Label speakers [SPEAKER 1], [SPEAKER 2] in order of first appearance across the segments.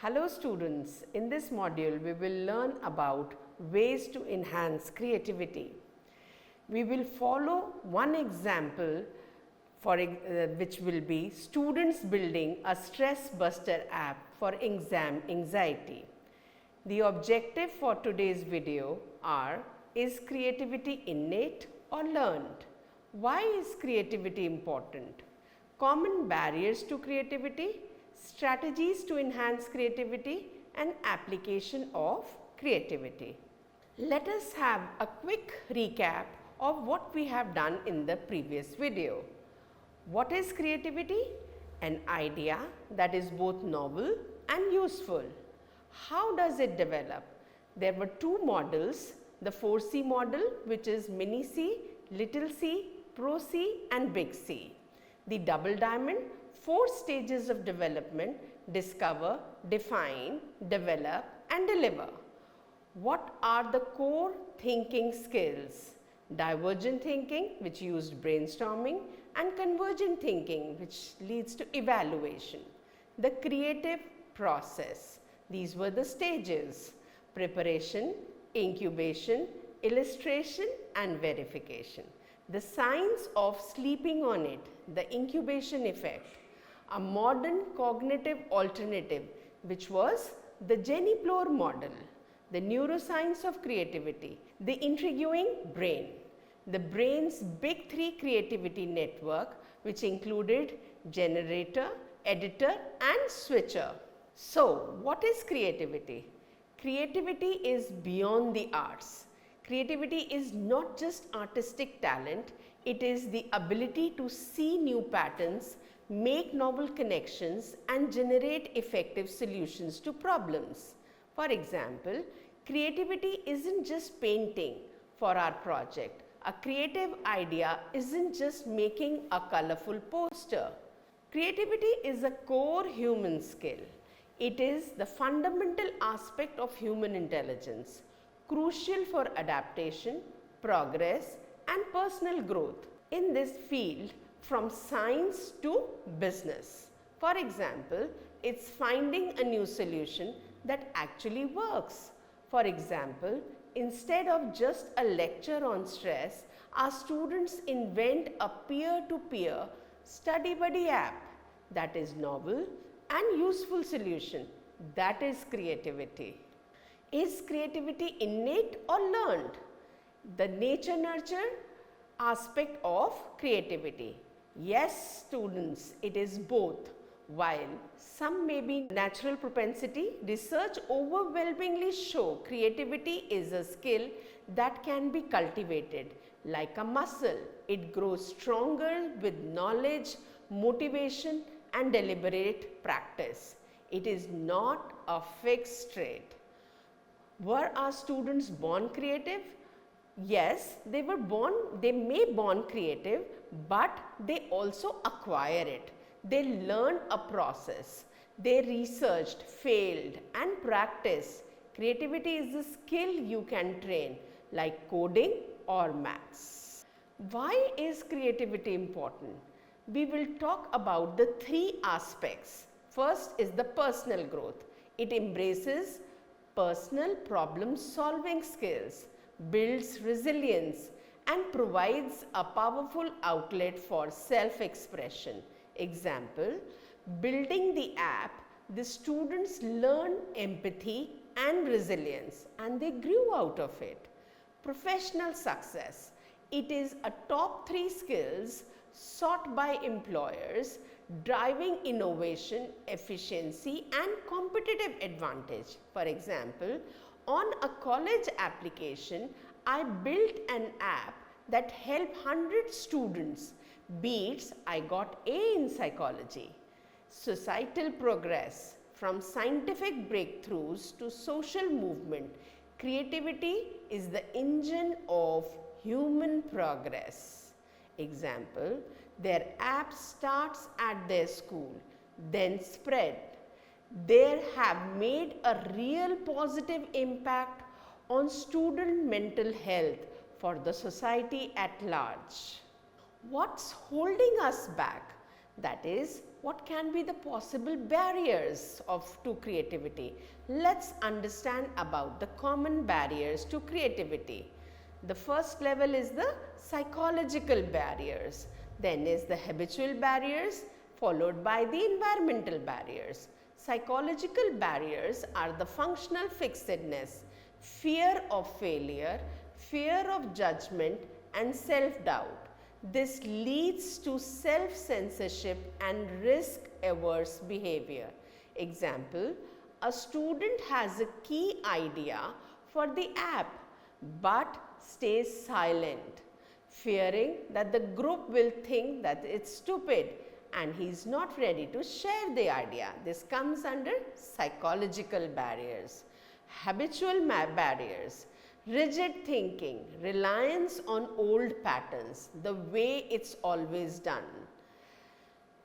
[SPEAKER 1] Hello students, in this module we will learn about ways to enhance creativity. We will follow one example which will be students building a stress buster app for exam anxiety. The objective for today's video are: is creativity innate or learned? Why is creativity important? Common barriers to creativity, strategies to enhance creativity, and application of creativity. Let us have a quick recap of what we have done in the previous video. What is creativity? An idea that is both novel and useful. How does it develop? There were two models, the 4C model, which is mini C, little c, pro C and big C. The double diamond, 4 stages of development: discover, define, develop and deliver. What are the core thinking skills? Divergent thinking, which used brainstorming, and convergent thinking, which leads to evaluation. The creative process. These were the stages: preparation, incubation, illustration and verification. The science of sleeping on it, the incubation effect. A modern cognitive alternative, which was the Jenny Plore model. The neuroscience of creativity, the intriguing brain. The brain's big 3 creativity network, which included generator, editor and switcher. So, what is creativity? Creativity is beyond the arts. Creativity is not just artistic talent, it is the ability to see new patterns, make novel connections and generate effective solutions to problems. For example, creativity isn't just painting for our project. A creative idea isn't just making a colorful poster. Creativity is a core human skill. It is the fundamental aspect of human intelligence, crucial for adaptation, progress and personal growth in this field, from science to business. For example, it's finding a new solution that actually works. For example, instead of just a lecture on stress, our students invent a peer-to-peer study buddy app that is novel and useful solution. That is creativity. Is creativity innate or learned? The nature-nurture aspect of creativity. Yes, students, it is both. While some may be natural propensity, research overwhelmingly show creativity is a skill that can be cultivated. Like a muscle, it grows stronger with knowledge, motivation and deliberate practice. It is not a fixed trait. Were our students born creative? Yes, they may born creative, but they also acquire it. They learn a process. They researched, failed and practiced. Creativity is a skill you can train, like coding or maths. Why is creativity important? We will talk about the 3 aspects. First is the personal growth. It embraces personal problem solving skills, builds resilience and provides a powerful outlet for self-expression. Example, building the app, the students learn empathy and resilience and they grew out of it. Professional success, it is a top 3 skills sought by employers, driving innovation, efficiency and competitive advantage. For example, on a college application, I built an app that helped 100 students. Beats, I got A in psychology. Societal progress, from scientific breakthroughs to social movement, creativity is the engine of human progress. Example, their app starts at their school, then spread. They have made a real positive impact on student mental health for the society at large. What's holding us back? That is what can be the possible barriers to creativity? Let's understand about the common barriers to creativity. The first level is the psychological barriers, then is the habitual barriers, followed by the environmental barriers. Psychological barriers are the functional fixedness, fear of failure, fear of judgment and self-doubt. This leads to self-censorship and risk-averse behavior. Example, a student has a key idea for the app but stays silent, fearing that the group will think that it's stupid and he is not ready to share the idea. This comes under psychological barriers. Habitual barriers, rigid thinking, reliance on old patterns, the way it's always done,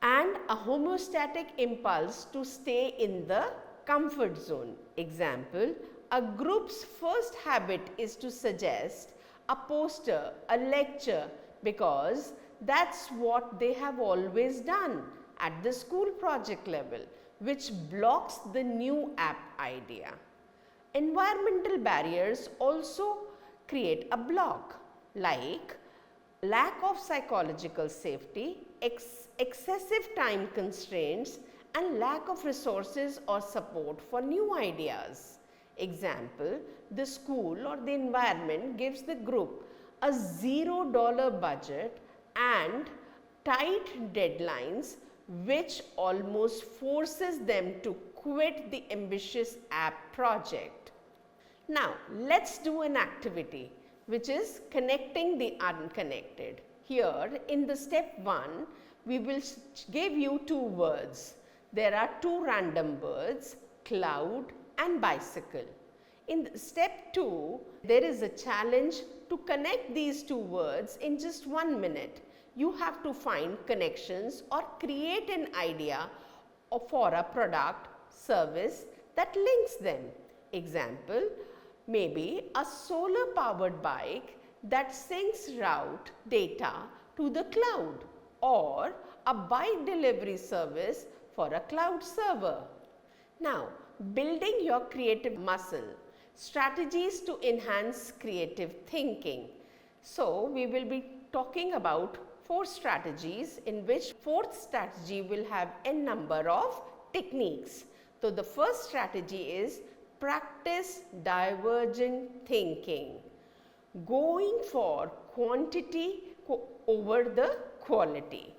[SPEAKER 1] and a homeostatic impulse to stay in the comfort zone. Example, a group's first habit is to suggest a poster, a lecture, because that's what they have always done at the school project level, which blocks the new app idea. Environmental barriers also create a block, like lack of psychological safety, excessive time constraints and lack of resources or support for new ideas. Example, the school or the environment gives the group a $0 budget and tight deadlines, which almost forces them to quit the ambitious app project. Now, let's do an activity which is connecting the unconnected. Here in the step 1, we will give you 2 words. There are 2 random words, cloud and bicycle. In step 2, there is a challenge to connect these 2 words in just 1 minute. You have to find connections or create an idea for a product, service that links them. Example, maybe a solar powered bike that syncs route data to the cloud, or a bike delivery service for a cloud server. Now, building your creative muscle, strategies to enhance creative thinking. So, we will be talking about 4 strategies, in which 4th strategy will have a number of techniques. So, the first strategy is practice divergent thinking, going for quantity over the quality.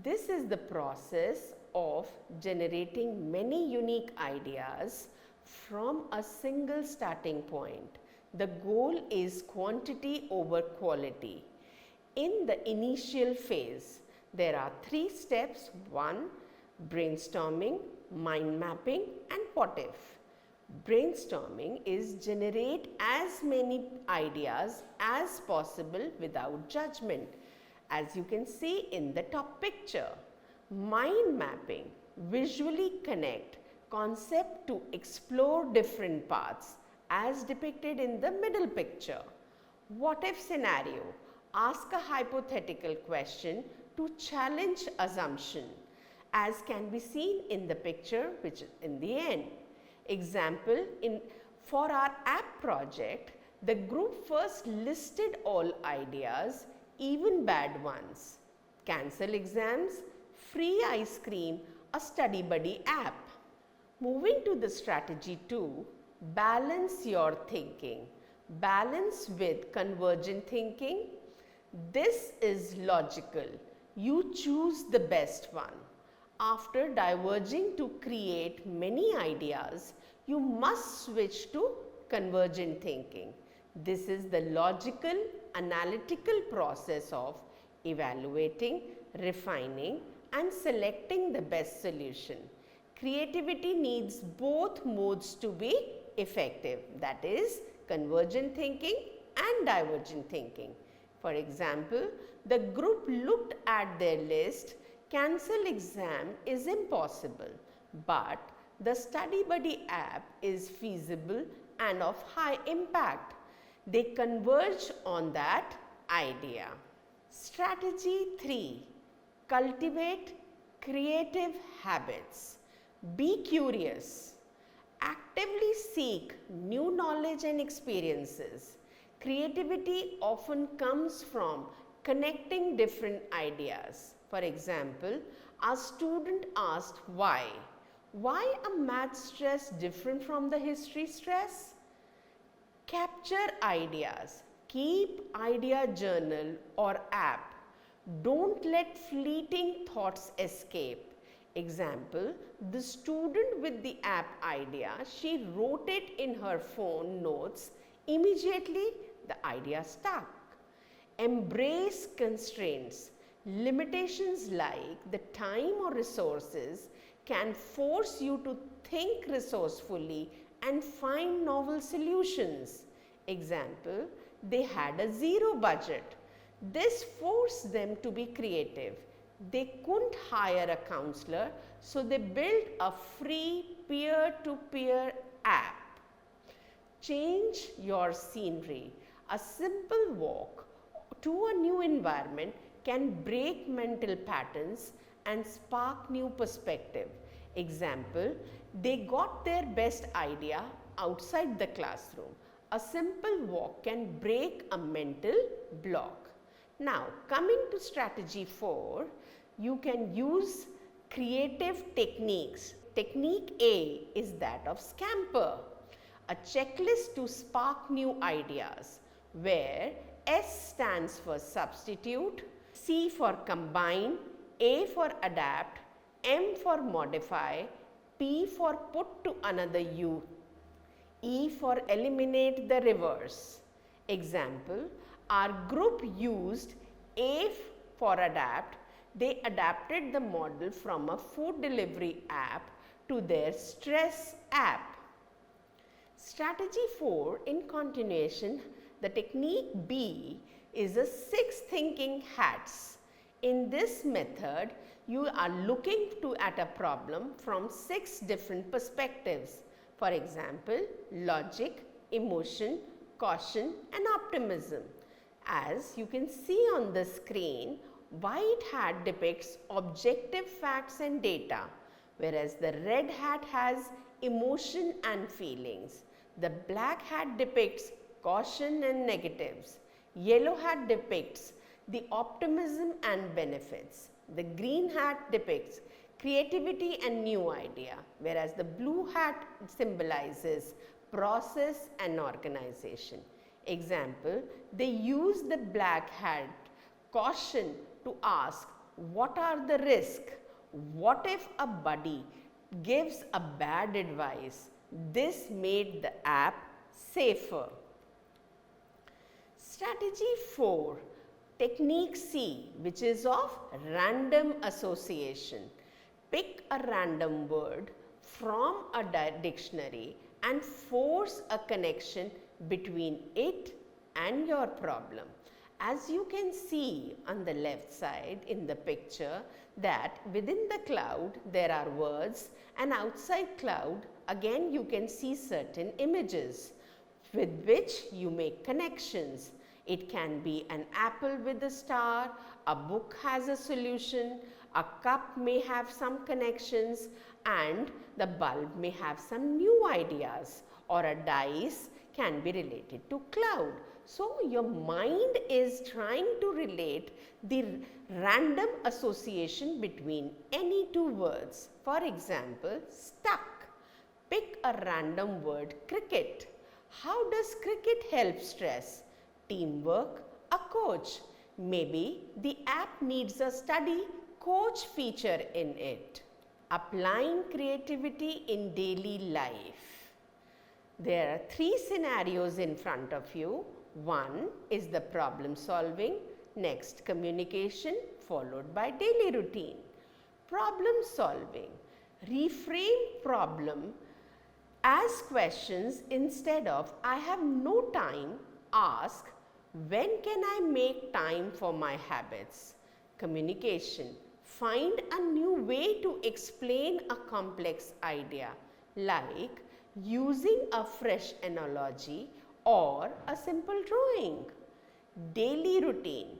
[SPEAKER 1] This is the process of generating many unique ideas from a single starting point. The goal is quantity over quality. In the initial phase, there are 3 steps. 1, brainstorming, mind mapping and what if. Brainstorming is generate as many ideas as possible without judgment, as you can see in the top picture. Mind mapping, visually connect concept to explore different paths as depicted in the middle picture. What if scenario, ask a hypothetical question to challenge assumption, as can be seen in the picture which is in the end. Example, for our app project, the group first listed all ideas, even bad ones. Cancel exams, free ice cream, a study buddy app. Moving to the strategy 2, balance your thinking. Balance with convergent thinking. This is logical. You choose the best one. After diverging to create many ideas, you must switch to convergent thinking. This is the logical, analytical process of evaluating, refining and selecting the best solution. Creativity needs both modes to be effective, that is convergent thinking and divergent thinking. For example, the group looked at their list. Cancel exam is impossible, but the study buddy app is feasible and of high impact. They converge on that idea. Strategy 3, cultivate creative habits. Be curious. Actively seek new knowledge and experiences. Creativity often comes from connecting different ideas. For example, our student asked why. Why a math stress different from the history stress? Capture ideas. Keep idea journal or app. Don't let fleeting thoughts escape. Example, the student with the app idea, she wrote it in her phone notes. Immediately, the idea stuck. Embrace constraints. Limitations like the time or resources can force you to think resourcefully and find novel solutions. Example, they had a zero budget. This forced them to be creative. They couldn't hire a counselor, so they built a free peer-to-peer app. Change your scenery. A simple walk to a new environment can break mental patterns and spark new perspective. Example, they got their best idea outside the classroom. A simple walk can break a mental block. Now, coming to strategy 4, you can use creative techniques. Technique A is that of Scamper, a checklist to spark new ideas, where S stands for substitute, C for combine, A for adapt, M for modify, P for put to another use, E for eliminate the reverse. Example, our group used A for adapt. They adapted the model from a food delivery app to their stress app. Strategy 4, in continuation, the technique B is a 6 thinking hats. In this method, you are looking at a problem from 6 different perspectives. For example, logic, emotion, caution and optimism. As you can see on the screen, white hat depicts objective facts and data, whereas the red hat has emotion and feelings. The black hat depicts caution and negatives. Yellow hat depicts the optimism and benefits. The green hat depicts creativity and new idea, whereas the blue hat symbolizes process and organization. Example, they use the black hat caution to ask, what are the risks? What if a buddy gives a bad advice? This made the app safer. Strategy 4, technique C, which is of random association. Pick a random word from a dictionary and force a connection between it and your problem. As you can see on the left side in the picture, that within the cloud there are words, and outside cloud again you can see certain images with which you make connections. It can be an apple with a star, a book has a solution, a cup may have some connections, and the bulb may have some new ideas, or a dice can be related to cloud. So, your mind is trying to relate the random association between any two words. For example, stuck. Pick a random word, cricket. How does cricket help stress? Teamwork, a coach. Maybe the app needs a study coach feature in it. Applying creativity in daily life. There are 3 scenarios in front of you. One is the problem solving, next communication, followed by daily routine. Problem solving. Reframe problem as questions instead of I have no time. Ask, when can I make time for my habits? Communication. Find a new way to explain a complex idea, like using a fresh analogy or a simple drawing. Daily routine.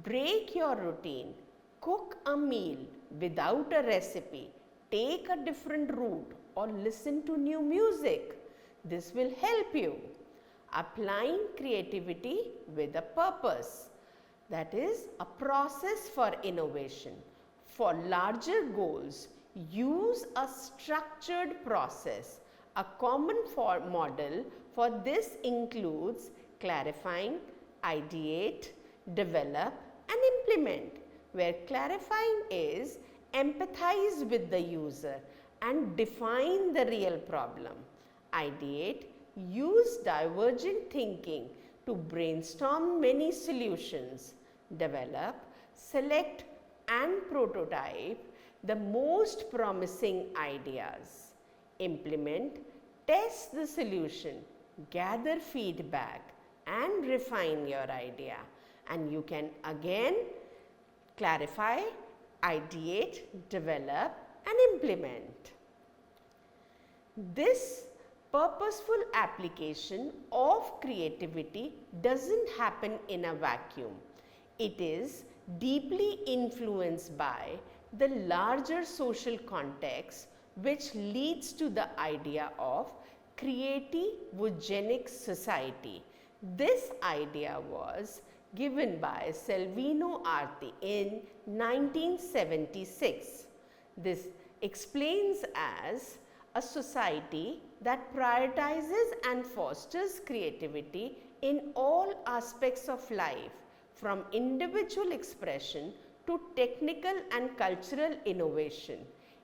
[SPEAKER 1] Break your routine. Cook a meal. without a recipe, take a different route or listen to new music. This will help you. Applying creativity with a purpose. That is a process for innovation. For larger goals, use a structured process. A common model for this includes clarifying, ideate, develop and implement, where clarifying is empathize with the user and define the real problem. Ideate, use divergent thinking to brainstorm many solutions. Develop, select and prototype the most promising ideas. Implement, test the solution, gather feedback and refine your idea. And you can again clarify, ideate, develop and implement. This purposeful application of creativity doesn't happen in a vacuum. It is deeply influenced by the larger social context, which leads to the idea of creativogenic society. This idea was given by Salvino Arti in 1976. This explains as a society that prioritizes and fosters creativity in all aspects of life, from individual expression to technical and cultural innovation.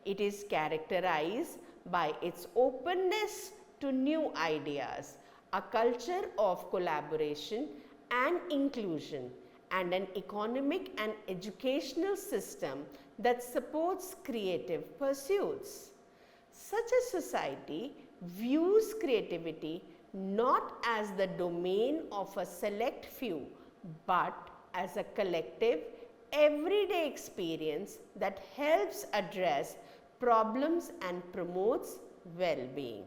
[SPEAKER 1] It is characterized by its openness to new ideas, a culture of collaboration and inclusion, and an economic and educational system that supports creative pursuits. Such a society views creativity not as the domain of a select few, but as a collective, everyday experience that helps address problems and promotes well-being.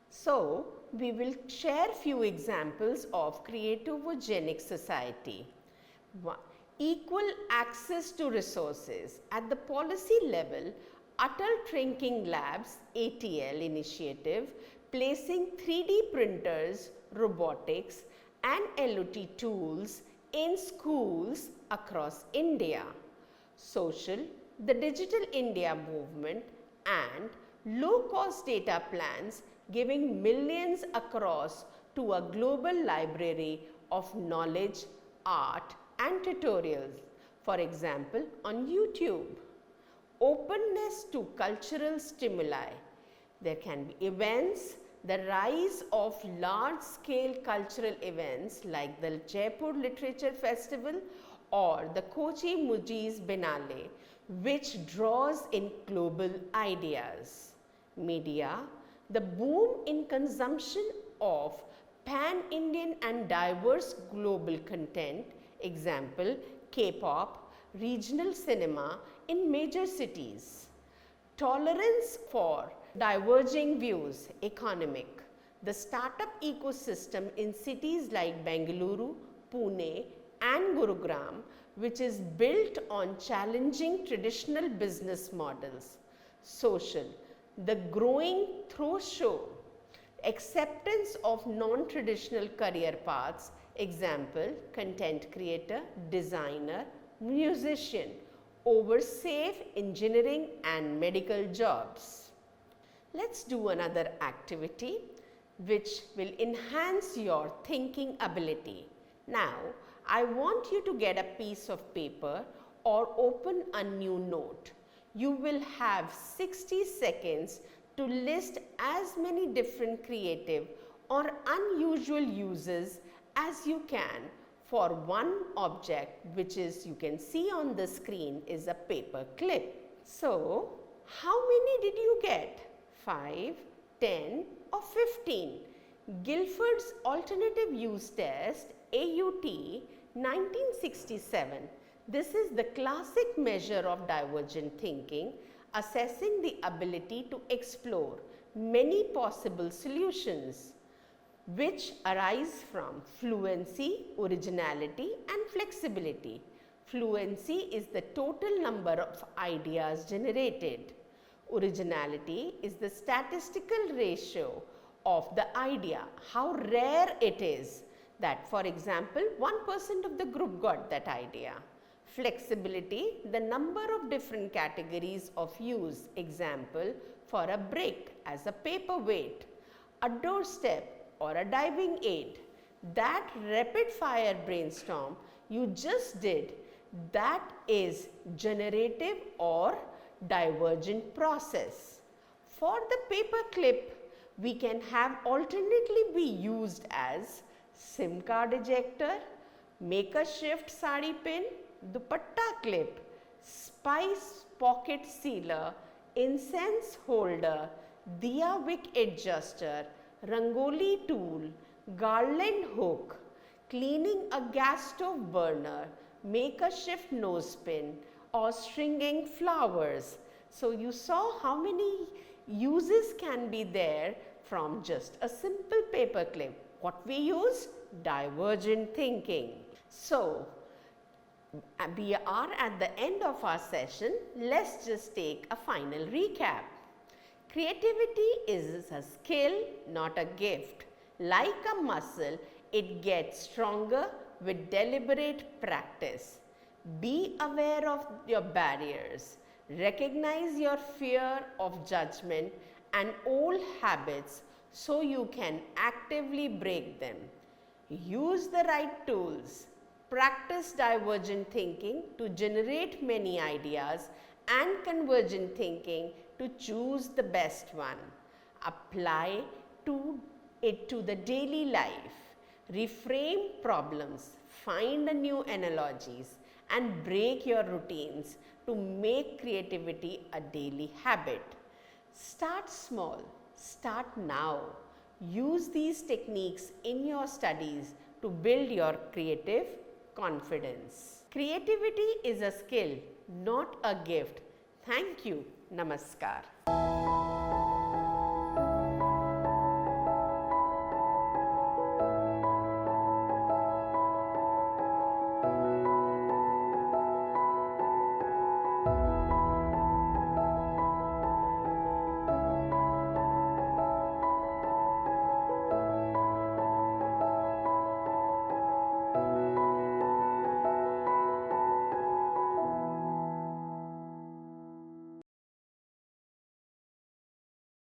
[SPEAKER 1] So, we will share few examples of creativogenic society. One, equal access to resources. At the policy level, Atal Thinking Labs ATL initiative, placing 3D printers, robotics and LOT tools in schools across India. Social, the Digital India movement and low-cost data plans giving millions across to a global library of knowledge, art and tutorials, for example on YouTube. Openness to cultural stimuli. There can be events, the rise of large-scale cultural events like the Jaipur Literature Festival or the Kochi Mujis Biennale, which draws in global ideas. Media, the boom in consumption of pan-Indian and diverse global content, example K-pop, regional cinema in major cities. Tolerance for diverging views, economic. The startup ecosystem in cities like Bengaluru, Pune and Gurugram, which is built on challenging traditional business models. Social, the growing through show, acceptance of non-traditional career paths, example content creator, designer, musician, over safe engineering and medical jobs. Let's do another activity which will enhance your thinking ability. Now, I want you to get a piece of paper or open a new note. You will have 60 seconds to list as many different creative or unusual uses as you can for one object, which is you can see on the screen is a paper clip. So, how many did you get? 5, 10 or 15? Guilford's Alternative Use Test AUT 1967. This is the classic measure of divergent thinking, assessing the ability to explore many possible solutions which arise from fluency, originality and flexibility. Fluency is the total number of ideas generated. Originality is the statistical ratio of the idea, how rare it is that, for example, 1% of the group got that idea. Flexibility, the number of different categories of use, example, for a brick as a paperweight, a doorstep or a diving aid. That rapid fire brainstorm you just did, that is generative or divergent process. For the paper clip, we can have alternately be used as SIM card ejector, make a shift sari pin, dupatta clip, spice pocket sealer, incense holder, diya wick adjuster, rangoli tool, garland hook, cleaning a gas stove burner, make a shift nose pin, or stringing flowers. So you saw how many uses can be there from just a simple paper clip. What we use? Divergent thinking. So we are at the end of our session. Let's just take a final recap. Creativity is a skill, not a gift. Like a muscle, it gets stronger with deliberate practice. Be aware of your barriers. Recognize your fear of judgment and old habits so you can actively break them. Use the right tools. Practice divergent thinking to generate many ideas and convergent thinking to choose the best one. Apply it to the daily life. Reframe problems, find new analogies and break your routines to make creativity a daily habit. Start small, start now. Use these techniques in your studies to build your creative confidence. Creativity is a skill, not a gift. Thank you. Namaskar.